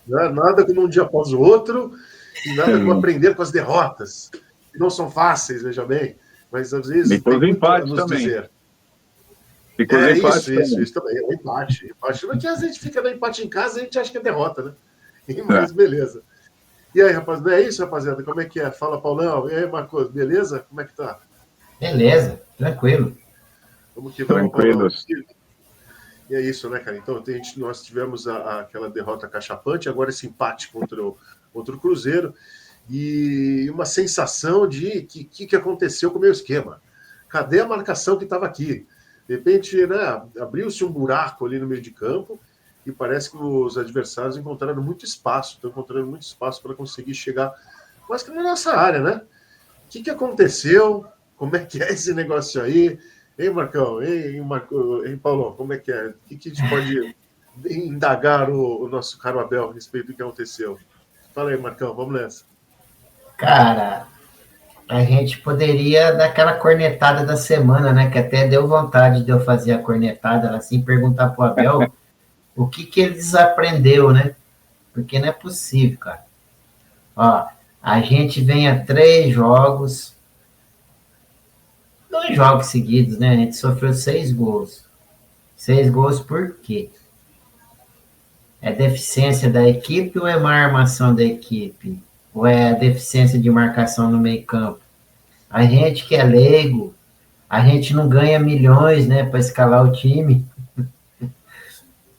Né? Nada como um dia após o outro, e nada como aprender com as derrotas, que não são fáceis, veja bem, mas às vezes tem muito a nos também. dizer. Isso também, é um empate. Porque às vezes a gente fica no empate em casa e a gente acha que é derrota, né? Mas beleza. E aí, rapaziada, é isso, rapaziada? Como é que é? Fala, Paulão. E aí, Marcos, beleza? Como é que tá? Beleza, tranquilo. Vamos que vamos, Paulão. E é isso, né, cara? Então, nós tivemos aquela derrota cachapante, agora esse empate contra o Cruzeiro, e uma sensação de que aconteceu com o meu esquema. Cadê a marcação que estava aqui? De repente, né, abriu-se um buraco ali no meio de campo, e parece que os adversários estão encontrando muito espaço para conseguir chegar quase que na nossa área, né? O que aconteceu? Como é que é esse negócio aí? Hein, Marcão? Hein, Paulo? Como é que é? O que a gente pode indagar o nosso caro Abel a respeito do que aconteceu? Fala aí, Marcão, vamos nessa. Cara, a gente poderia dar aquela cornetada da semana, né? Que até deu vontade de eu fazer a cornetada, assim, perguntar pro Abel o que ele desaprendeu, né? Porque não é possível, cara. Ó, a gente vem a 2 jogos seguidos, né? A gente sofreu 6 gols. 6 gols por quê? É deficiência da equipe ou é má armação da equipe? Ou é deficiência de marcação no meio campo? A gente que é leigo, a gente não ganha milhões, né, para escalar o time.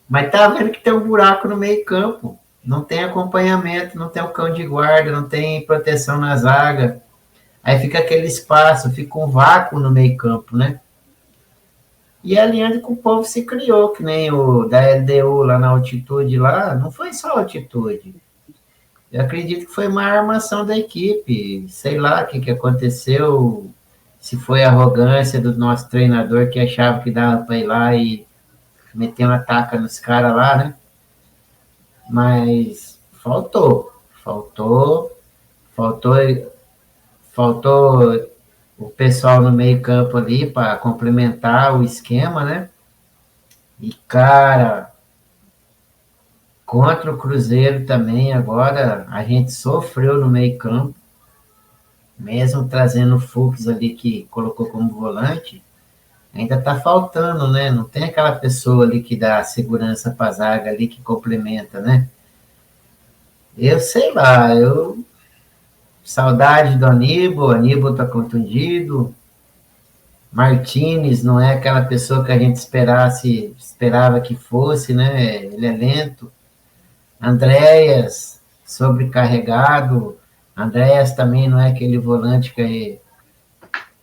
Mas tá vendo que tem um buraco no meio campo. Não tem acompanhamento, não tem o cão de guarda, não tem proteção na zaga. Aí fica aquele espaço, fica um vácuo no meio campo, né? E alinhando com o povo se criou, que nem o da LDU lá na altitude lá, não foi só altitude. Eu acredito que foi uma armação da equipe, sei lá o que aconteceu, se foi a arrogância do nosso treinador que achava que dava para ir lá e meter uma taca nos caras lá, né? Mas faltou o pessoal no meio campo ali para complementar o esquema, né? E, cara, contra o Cruzeiro também, agora a gente sofreu no meio campo, mesmo trazendo o Fux ali que colocou como volante, ainda tá faltando, né? Não tem aquela pessoa ali que dá segurança para a zaga ali, que complementa, né? Eu sei lá, saudade do Aníbal tá contundido, Martínez não é aquela pessoa que a gente esperava que fosse, né? Ele é lento. Andréas, sobrecarregado. Andréas também não é aquele volante que é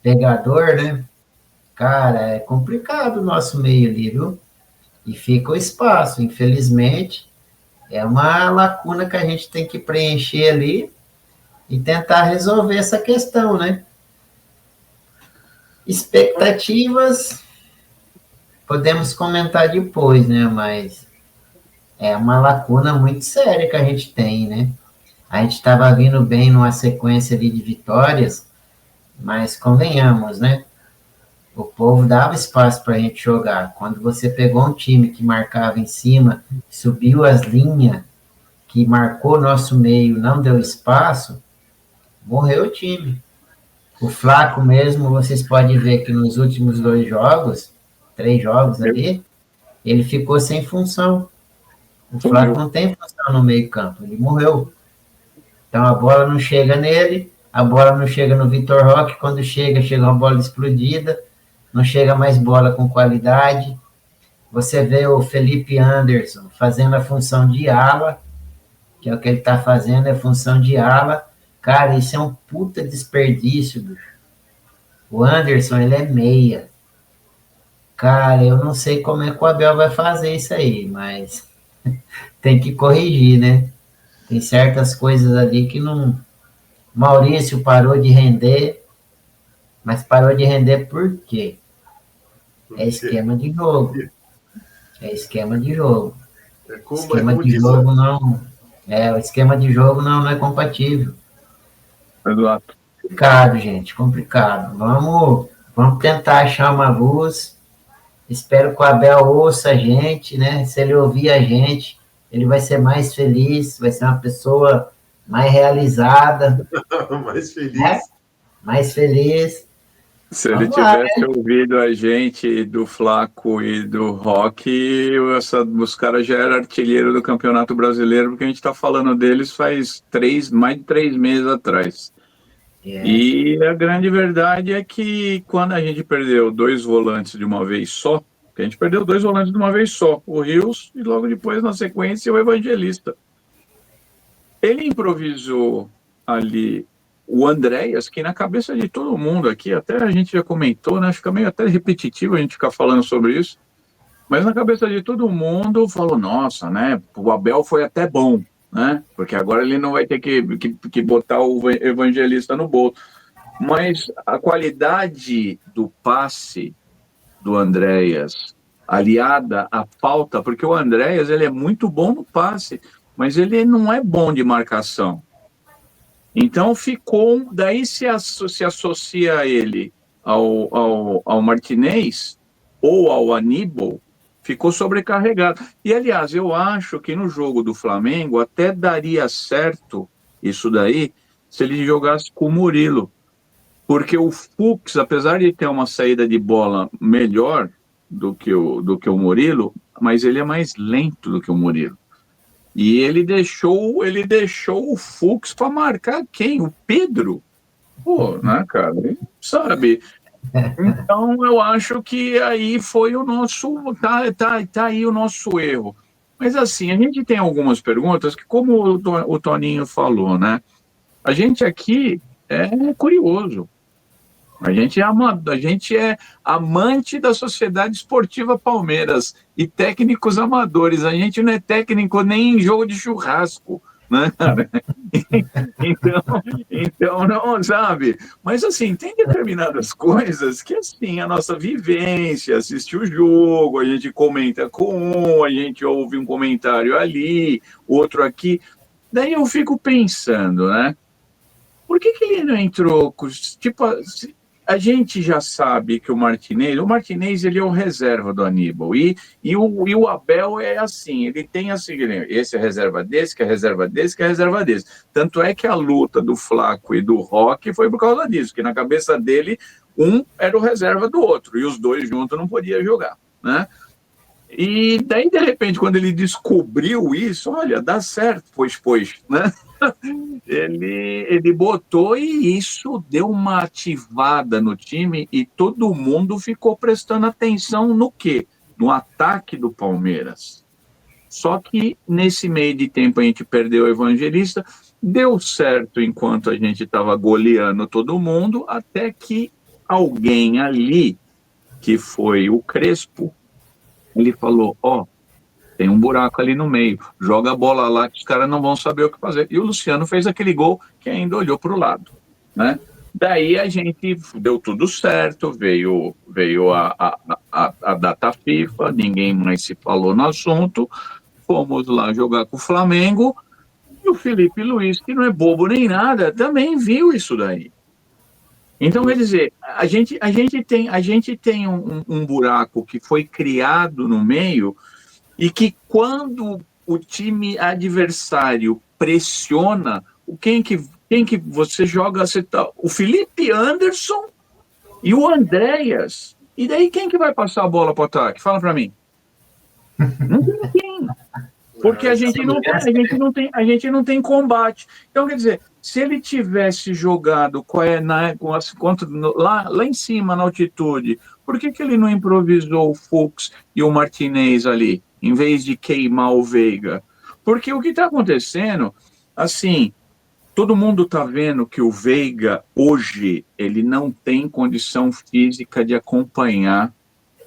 pegador, né? Cara, é complicado o nosso meio ali, viu? E fica o espaço, infelizmente. É uma lacuna que a gente tem que preencher ali e tentar resolver essa questão, né? Expectativas, podemos comentar depois, né? Mas é uma lacuna muito séria que a gente tem, né? A gente estava vindo bem numa sequência ali de vitórias, mas convenhamos, né? O povo dava espaço para a gente jogar. Quando você pegou um time que marcava em cima, subiu as linhas, que marcou nosso meio, não deu espaço, morreu o time. O Flaco mesmo, vocês podem ver que nos últimos 2 jogos, 3 jogos ali, ele ficou sem função. O Flaco não tem função no meio campo, ele morreu. Então a bola não chega nele, a bola não chega no Vitor Roque, quando chega uma bola explodida, não chega mais bola com qualidade. Você vê o Felipe Anderson fazendo a função de ala, que é o que ele está fazendo, é função de ala. Cara, isso é um puta desperdício, bicho. O Anderson, ele é meia. Cara, eu não sei como é que o Abel vai fazer isso aí, mas tem que corrigir, né? Tem certas coisas ali que não... Maurício parou de render, mas parou de render por quê? É esquema de jogo. É esquema de jogo. O esquema de jogo não... o esquema de jogo não é compatível. Exato. Complicado, gente, complicado. Vamos tentar achar uma luz. Espero que o Abel ouça a gente, né? Se ele ouvir a gente, ele vai ser mais feliz, vai ser uma pessoa mais realizada. Mais feliz. Né? Mais feliz. Se ele tivesse ouvido a gente do Flaco e do Rock, os caras já eram artilheiro do Campeonato Brasileiro, porque a gente está falando deles faz mais de 3 meses atrás. E a grande verdade é que quando a gente perdeu 2 volantes de uma vez só, que a gente perdeu 2 volantes de uma vez só, o Rios e logo depois, na sequência, o Evangelista. Ele improvisou ali o Andréas, que na cabeça de todo mundo aqui, até a gente já comentou, né? Fica meio até repetitivo a gente ficar falando sobre isso, mas na cabeça de todo mundo falou, nossa, né? O Abel foi até bom, né? Porque agora ele não vai ter que botar o Evangelista no bolso. Mas a qualidade do passe do Andréas, aliada à falta, porque o Andréas, ele é muito bom no passe, mas ele não é bom de marcação. Então ficou, daí se associa ele ao Martinez ou ao Aníbal, ficou sobrecarregado. E, aliás, eu acho que no jogo do Flamengo até daria certo isso daí se ele jogasse com o Murilo. Porque o Fux, apesar de ter uma saída de bola melhor do que o Murilo, mas ele é mais lento do que o Murilo. E ele deixou o Fux para marcar quem? O Pedro? Pô, né, cara? Sabe? Então, eu acho que aí foi o nosso... Tá aí o nosso erro. Mas, assim, a gente tem algumas perguntas que, como o Toninho falou, né? A gente aqui é curioso. A gente é amante da Sociedade Esportiva Palmeiras e técnicos amadores. A gente não é técnico nem em jogo de churrasco, né, cara? Então, não, sabe? Mas, assim, tem determinadas coisas que, assim, a nossa vivência, assistir o jogo, a gente comenta com um, a gente ouve um comentário ali, outro aqui. Daí eu fico pensando, né? Por que ele não entrou? Tipo, a gente já sabe que o Martinez ele é o reserva do Aníbal, e o Abel é assim, ele tem assim, esse é reserva desse, que é reserva desse, que é reserva desse. Tanto é que a luta do Flaco e do Roque foi por causa disso, que na cabeça dele, um era o reserva do outro, e os dois juntos não podiam jogar, né? E daí, de repente, quando ele descobriu isso, olha, dá certo, pois, né? Ele botou e isso deu uma ativada no time e todo mundo ficou prestando atenção no quê? No ataque do Palmeiras. Só que nesse meio de tempo a gente perdeu o Evangelista, deu certo enquanto a gente estava goleando todo mundo, até que alguém ali, que foi o Crespo, ele falou, tem um buraco ali no meio, joga a bola lá que os caras não vão saber o que fazer. E o Luciano fez aquele gol que ainda olhou para o lado, né? Daí a gente deu tudo certo, veio a data FIFA, ninguém mais se falou no assunto, fomos lá jogar com o Flamengo, e o Felipe Luiz, que não é bobo nem nada, também viu isso daí. Então, quer dizer, a gente tem um buraco que foi criado no meio e que quando o time adversário pressiona, quem que você joga? O Felipe Anderson e o Andréas. E daí quem que vai passar a bola para o ataque? Fala para mim. Não tem ninguém. Porque a gente não tem combate. Então, quer dizer, se ele tivesse jogado lá em cima, na altitude, por que ele não improvisou o Fux e o Martinez ali, em vez de queimar o Veiga? Porque o que está acontecendo, assim, todo mundo está vendo que o Veiga, hoje, ele não tem condição física de acompanhar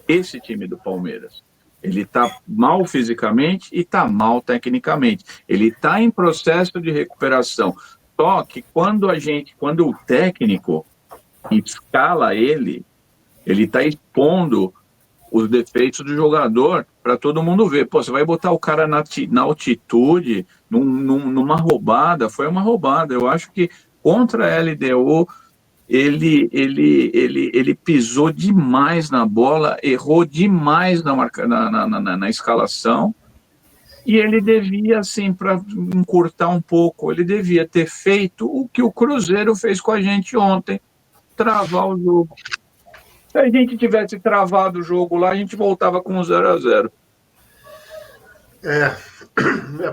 esse time do Palmeiras. Ele está mal fisicamente e está mal tecnicamente. Ele está em processo de recuperação. Só que quando o técnico escala ele está expondo os defeitos do jogador para todo mundo ver. Pô, você vai botar o cara na altitude, numa roubada, foi uma roubada. Eu acho que contra a LDU ele pisou demais na bola, errou demais na escalação E ele devia, assim, para encurtar um pouco, ele devia ter feito o que o Cruzeiro fez com a gente ontem, travar o jogo. Se a gente tivesse travado o jogo lá, a gente voltava com 0-0.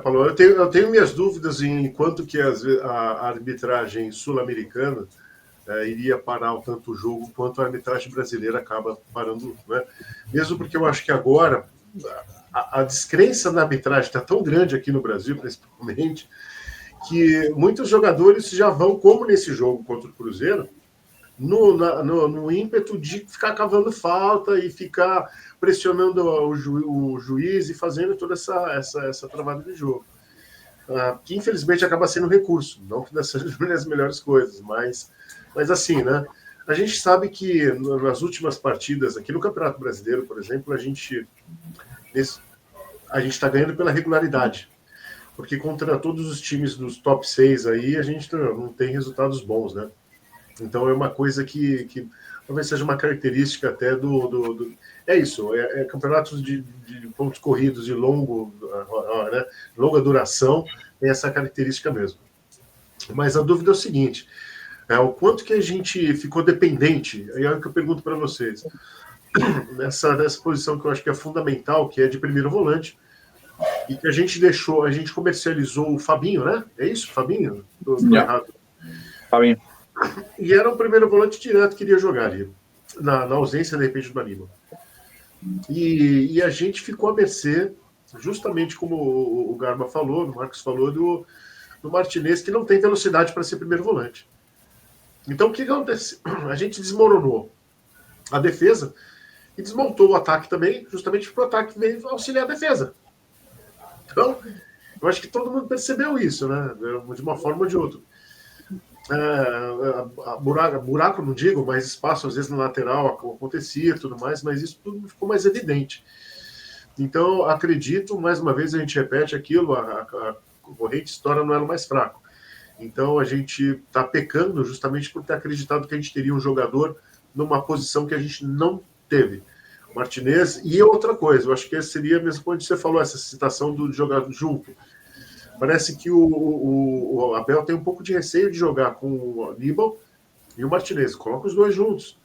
Paulo, eu tenho minhas dúvidas em quanto que a arbitragem sul-americana iria parar tanto o jogo quanto a arbitragem brasileira acaba parando, né? Mesmo porque eu acho que agora a descrença na arbitragem está tão grande aqui no Brasil, principalmente, que muitos jogadores já vão, como nesse jogo contra o Cruzeiro, no ímpeto de ficar cavando falta e ficar pressionando o juiz e fazendo toda essa travada de jogo. Que infelizmente acaba sendo um recurso, não que das melhores coisas, mas assim, né? A gente sabe que nas últimas partidas, aqui no Campeonato Brasileiro, por exemplo, a gente está ganhando pela regularidade, porque contra todos os times dos top 6 aí, a gente não tem resultados bons, né? Então é uma coisa que talvez seja uma característica até é isso, campeonatos de pontos corridos de né, longa duração, tem essa característica mesmo. Mas a dúvida é o seguinte, o quanto que a gente ficou dependente, aí é o que eu pergunto para vocês, nessa posição que eu acho que é fundamental, que é de primeiro volante, e que a gente comercializou o Fabinho, né? É isso, Fabinho? Tô errado. Fabinho. E era o primeiro volante direto que iria jogar ali, na ausência, de repente, do Aníbal. E a gente ficou à mercê, justamente como o Garba falou, o Marcos falou, do Martinez, que não tem velocidade para ser primeiro volante. Então, o que acontece? A gente desmoronou a defesa e desmontou o ataque também, justamente porque o ataque veio auxiliar a defesa. Então, eu acho que todo mundo percebeu isso, né? De uma forma ou de outra. Buraco não digo, mas espaço às vezes na lateral acontecia e tudo mais, mas isso tudo ficou mais evidente. Então, acredito, mais uma vez a gente repete aquilo, a corrente estoura no elo mais fraco. Então, a gente está pecando justamente por ter acreditado que a gente teria um jogador numa posição que a gente não teve. Martinez, e outra coisa, eu acho que esse seria mesmo quando você falou, essa citação do jogador junto. Parece que o Abel tem um pouco de receio de jogar com o Aníbal e o Martinez. Coloca os dois juntos.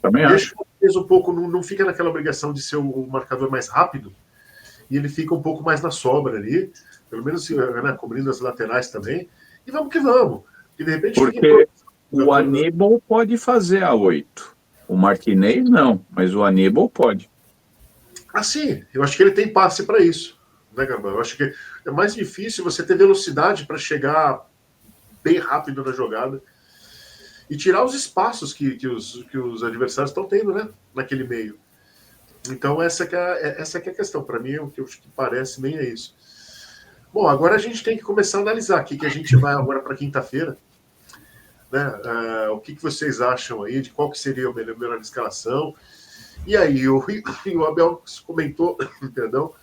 Também deixa acho. o Martinez um pouco, não fica naquela obrigação de ser o marcador mais rápido, e ele fica um pouco mais na sobra ali, pelo menos né, cobrindo as laterais também. E vamos que vamos. E de repente porque o Aníbal pode fazer a 8. O Martinez não, mas o Aníbal pode. Sim, eu acho que ele tem passe para isso, né, Gabão? Eu acho que é mais difícil você ter velocidade para chegar bem rápido na jogada e tirar os espaços que os adversários estão tendo, né, naquele meio. Então essa que é a questão. Para mim, o que eu acho que parece nem é isso. Bom, agora a gente tem que começar a analisar aqui, que a gente vai agora para quinta-feira. Né? O que vocês acham aí de qual que seria a melhor escalação? E aí, o Abel comentou, perdão,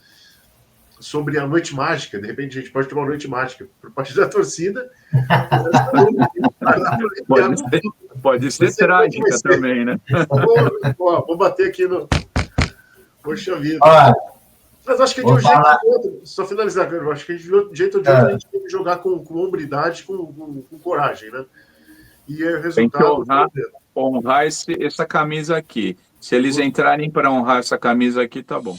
sobre a noite mágica. De repente, a gente pode ter uma noite mágica por parte da torcida. Pode ser trágica também, né? Vou bater aqui no... Poxa vida. Mas acho que de um jeito ou de outro, só finalizar, eu acho que de um jeito ou de outro a gente tem que jogar com hombridade, com coragem, né? E o resultado... Tem que honrar essa camisa aqui. Se eles entrarem para honrar essa camisa aqui, tá bom.